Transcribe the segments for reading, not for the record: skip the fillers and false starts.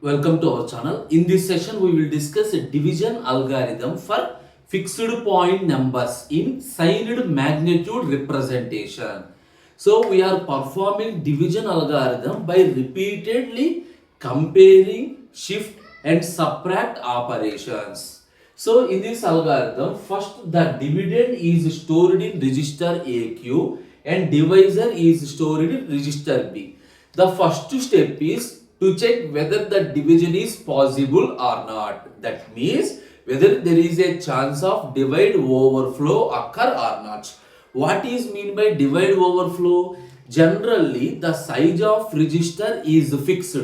Welcome to our channel. In this session, we will discuss a division algorithm for fixed point numbers in signed magnitude representation. So, we are performing division algorithm by repeatedly comparing, shift and subtract operations. So, in this algorithm, first the dividend is stored in register AQ and divisor is stored in register B. The first step is to check whether the division is possible or not. That means whether there is a chance of divide overflow occur or not. What is mean by divide overflow? Generally, the size of register is fixed.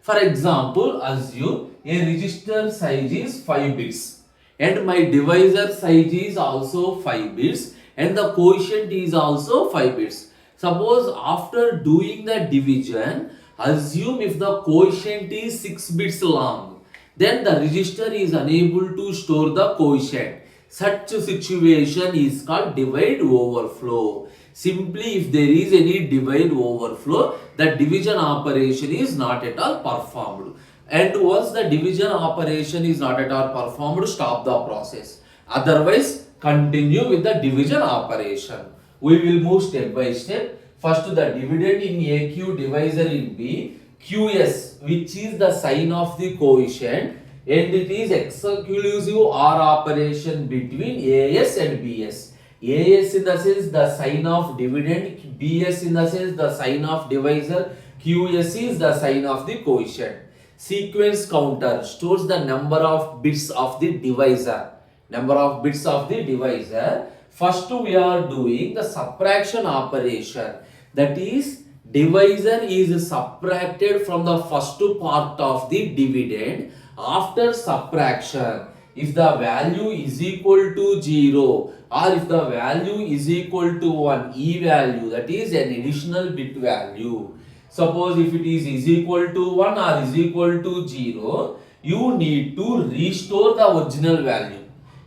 For example, assume a register size is 5 bits and my divisor size is also 5 bits and the quotient is also 5 bits. Suppose after doing the division, assume if the quotient is 6 bits long, then the register is unable to store the quotient. Such a situation is called divide overflow. Simply if there is any divide overflow, the division operation is not at all performed. And once the division operation is not at all performed, stop the process. Otherwise, continue with the division operation. We will move step by step. First, the dividend in AQ, divisor in B, QS, which is the sign of the quotient, and it is exclusive OR operation between AS and BS. AS in the sense the sign of dividend, BS in the sense the sign of divisor, QS is the sign of the quotient. Sequence counter stores the number of bits of the divisor. Number of bits of the divisor. First we are doing the subtraction operation. That is, divisor is subtracted from the first part of the dividend. After subtraction, if the value is equal to 0 or if the value is equal to 1, E value, that is an additional bit value. Suppose if it is equal to 1 or is equal to 0, you need to restore the original value.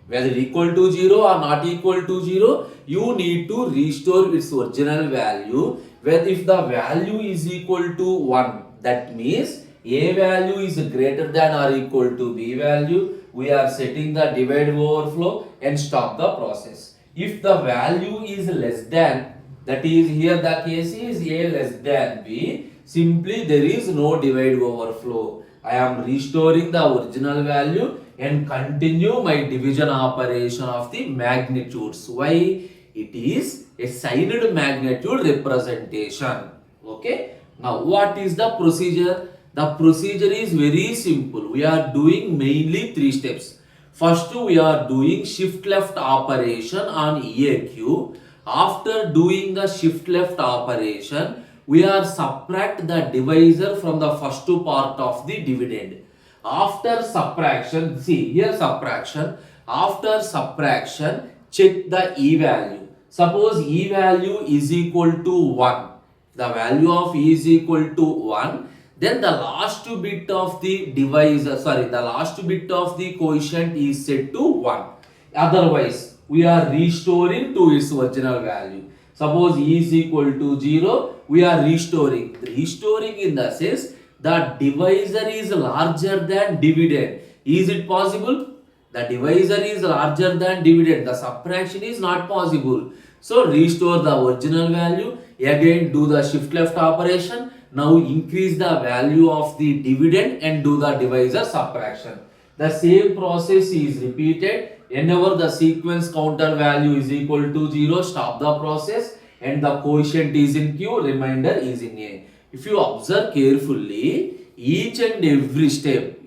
Whether equal to 0 or not equal to 0, you need to restore its original value. Where if the value is equal to 1, that means A value is greater than or equal to B value. We are setting the divide overflow and stop the process. If the value is less than, that is here the case is A less than B, simply there is no divide overflow. I am restoring the original value and continue my division operation of the magnitudes. Why? It is a signed magnitude representation. Okay. Now what is the procedure? The procedure is very simple. We are doing mainly 3 steps. First we are doing shift left operation on EAQ. After doing the shift left operation, we are subtract the divisor from the first part of the dividend. After subtraction, see here subtraction. After subtraction, check the E value. Suppose E value is equal to 1. The value of E is equal to 1. Then the last bit of the divisor, the last bit of the quotient is set to 1. Otherwise, we are restoring to its original value. Suppose E is equal to 0, we are restoring. Restoring in the sense the divisor is larger than dividend. Is it possible? The divisor is larger than dividend. The subtraction is not possible. So restore the original value. Again do the shift left operation. Now increase the value of the dividend and do the divisor subtraction. The same process is repeated. Whenever the sequence counter value is equal to 0, stop the process and the quotient is in Q, remainder is in A. If you observe carefully, each and every step,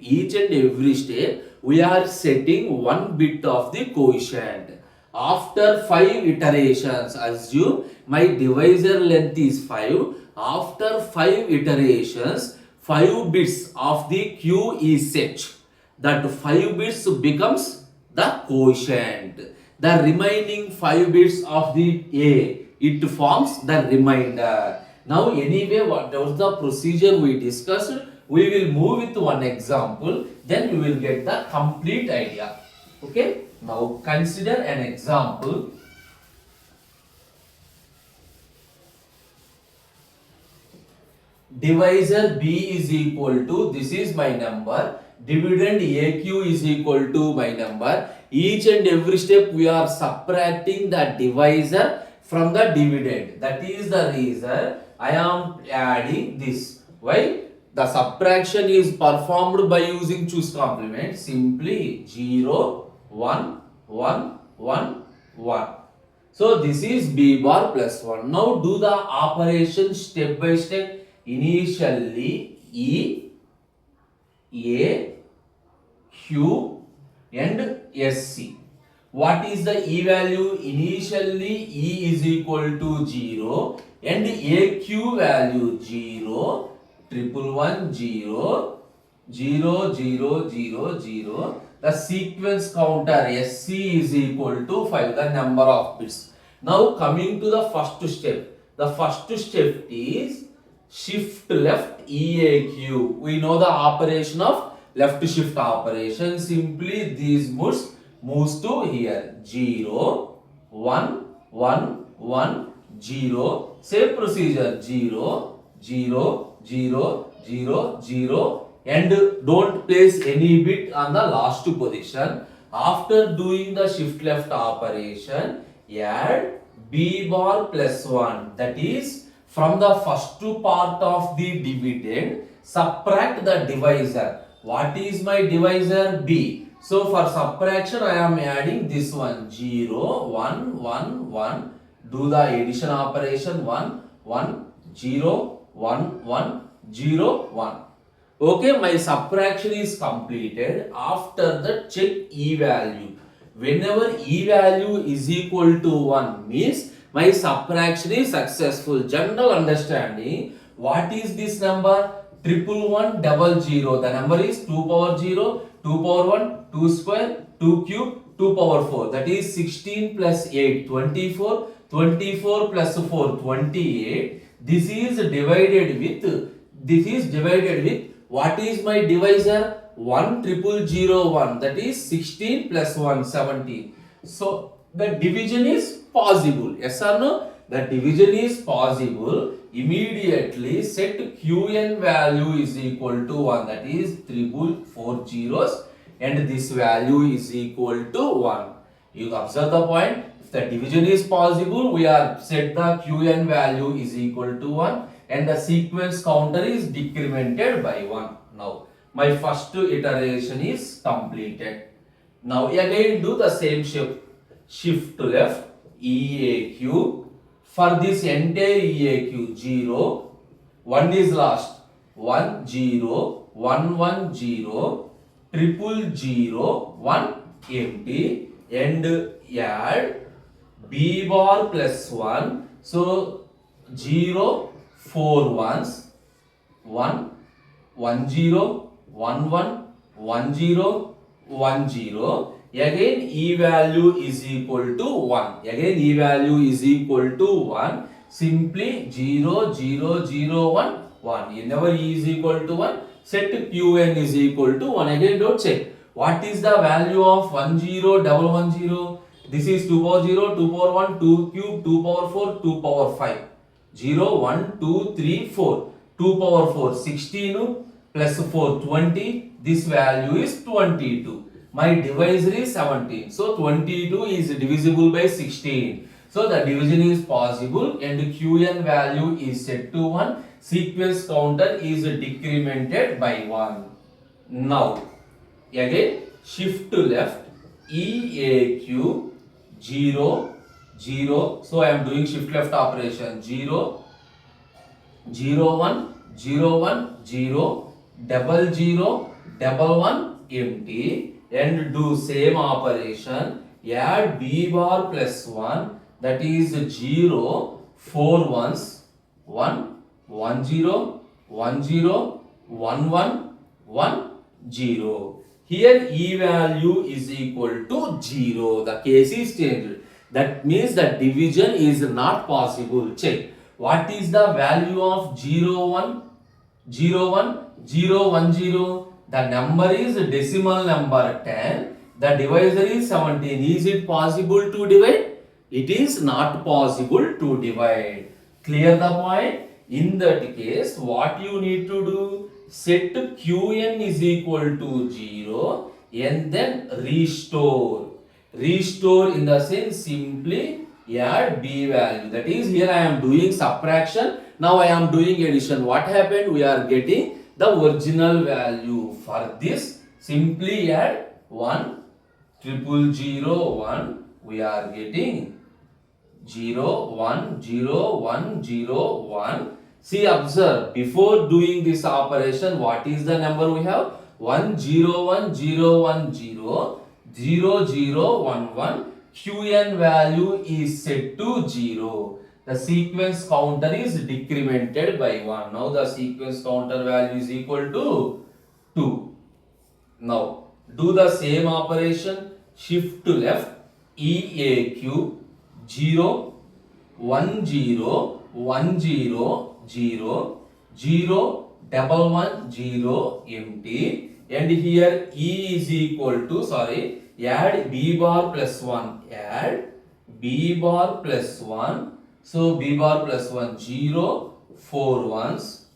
we are setting one bit of the quotient. After 5 iterations, assume my divisor length is 5. After 5 iterations, 5 bits of the Q is set. That 5 bits becomes the quotient. The remaining 5 bits of the A, it forms the remainder. Now anyway, what was the procedure we discussed? We will move with one example, then you will get the complete idea. Okay. Now consider an example. divisor b is equal to, this is my number, dividend aq is equal to my number. Each and every step we are subtracting the divisor from the dividend. That is the reason I am adding this. Why? The subtraction is performed by using choose complement. Simply 0, 1, 1, 1, 1. So this is b bar plus 1. Now do the operation step by step. Initially E, A, Q and SC. What is the E value? Initially E is equal to 0 and AQ value 0, 111 0, 0, 0, 0, 0. The sequence counter SC is equal to 5, the number of bits. Now coming to the first step. The first step is shift left EAQ. We know the operation of left shift operation. Simply these moves to here. 0, 1, 1, 1, 0. Same procedure. 0, 0, 0, 0, 0. And don't place any bit on the last position. After doing the shift left operation, add b bar plus 1. That is, from the first part of the dividend, subtract the divisor. What is my divisor? B. So for subtraction, I am adding this one. 0, 1, 1, 1. Do the addition operation. 1, 1, 0, 1, 1, 0, 1. Okay, my subtraction is completed. After that, check E value. Whenever E value is equal to 1 means my subtraction is successful. General understanding. What is this number? 11100. The number is 2 power 0, 2 power 1, 2 square, 2 cube, 2 power 4. That is 16 plus 8, 24. 24 plus 4, 28. This is divided with, what is my divisor? 10001. That is 16 plus 1, 17. So the division is possible. Yes or no? The division is possible. Immediately set Qn value is equal to 1. That is 4 zeros and this value is equal to 1. You observe the point. If the division is possible, we are set the Qn value is equal to 1 and the sequence counter is decremented by 1. Now my first iteration is completed. Now again do the same shift. Shift to left EAQ. For this entire EAQ, 0, 1 is last, 1 0, 1 1 0, 000 1 empty and add b bar plus 1. So 0 4 ones, 1 1 0, 1 1, 1 0, 1 0. Again E value is equal to 1. Again E value is equal to 1. Simply 0 0 0 1 1. Whenever E is equal to 1, set Qn is equal to 1. Again don't check. What is the value of 10 110? This is 2 power 0, 2 power 1, 2 cube, 2 power 4, 2 power 5. 0 1 2 3 4. 2 power 4 16 plus 4 20. This value is 22. My divisor is 17. So 22 is divisible by 16. So the division is possible and Qn value is set to 1. Sequence counter is decremented by 1. Now again shift to left EAQ 0 0. So I am doing shift left operation. 0 0 1 0 1 0 double 0 double 1 empty. And do same operation. Add b bar plus 1. That is 0 4 ones, 1 1 0 1 0 1 1 1 0. Here E value is equal to 0. The case is changed. That means the division is not possible. Check. What is the value of 0 1 0 1 0 1 0? The number is decimal number 10. The divisor is 17. Is it possible to divide? It is not possible to divide. Clear the point? In that case, what you need to do? Set Qn is equal to 0 and then restore. Restore in the sense simply add b value. That is, here I am doing subtraction. Now I am doing addition. What happened? We are getting the original value. For this, simply add 1 triple 0 1. We are getting 0 1 0 1 0 1. See, observe, before doing this operation, what is the number we have? 1 0 1 0 1 0 0 0 1 1. Qn value is set to 0. The sequence counter is decremented by 1. Now the sequence counter value is equal to 2. Now do the same operation. Shift to left, EAQ 0 1 0 1 0 0 0 double 1 0 empty, and here E is equal to, sorry, add B bar plus 1, add B bar plus 1. So B bar plus 1 0 4 ones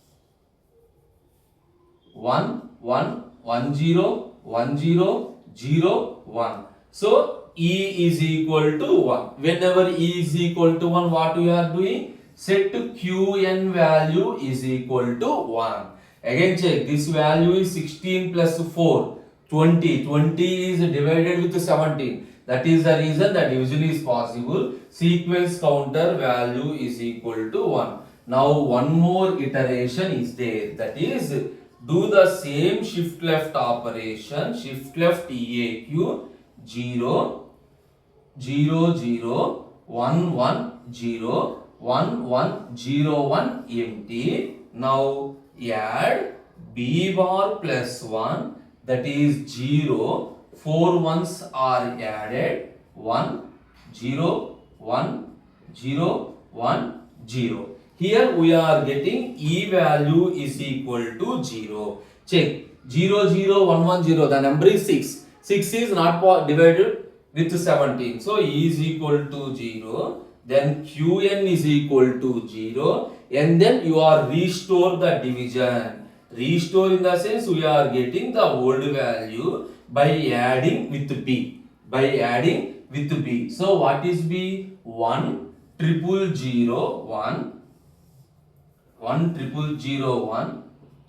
1 1 1 0 1 0 0 1. So E is equal to 1. Whenever E is equal to 1, what we are doing? Set Qn value is equal to 1. Again check, this value is 16 plus 4, 20. 20 is divided with 17. That is the reason that division is possible. Sequence counter value is equal to 1. Now one more iteration is there. That is, do the same shift left operation. Shift left EAQ 0 0 0 1 1 0 1 1 0 1 empty. Now add B bar plus 1, that is 0. 4 ones are added 1 0 1 0 1 0. Here we are getting E value is equal to 0. Check, 0 0 1 1 0, the number is 6. 6 is not divided with 17. So E is equal to 0. Then Qn is equal to 0. And then you are restore the division. Restore in the sense we are getting the old value by adding with B. By adding with B. So what is B? 1 triple 0 1. 1 triple 0 1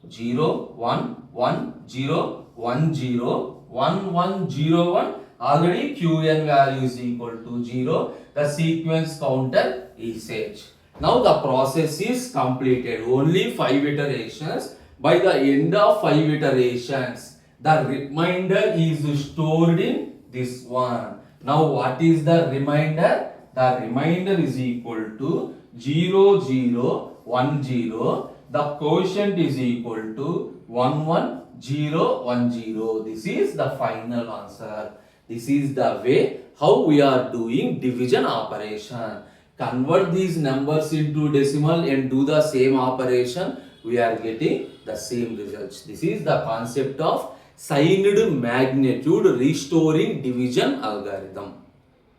0 1 1 0 1 0 1 1 0 1. Already Qn value is equal to 0. The sequence counter is set. Now the process is completed. Only 5 iterations. By the end of 5 iterations, the remainder is stored in this one. Now what is the remainder? The remainder is equal to 0 0 1 0. The quotient is equal to 1 1 0 1 0. This is the final answer. This is the way how we are doing division operation. Convert these numbers into decimal and do the same operation. We are getting the same results. This is the concept of signed magnitude restoring division algorithm.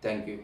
Thank you.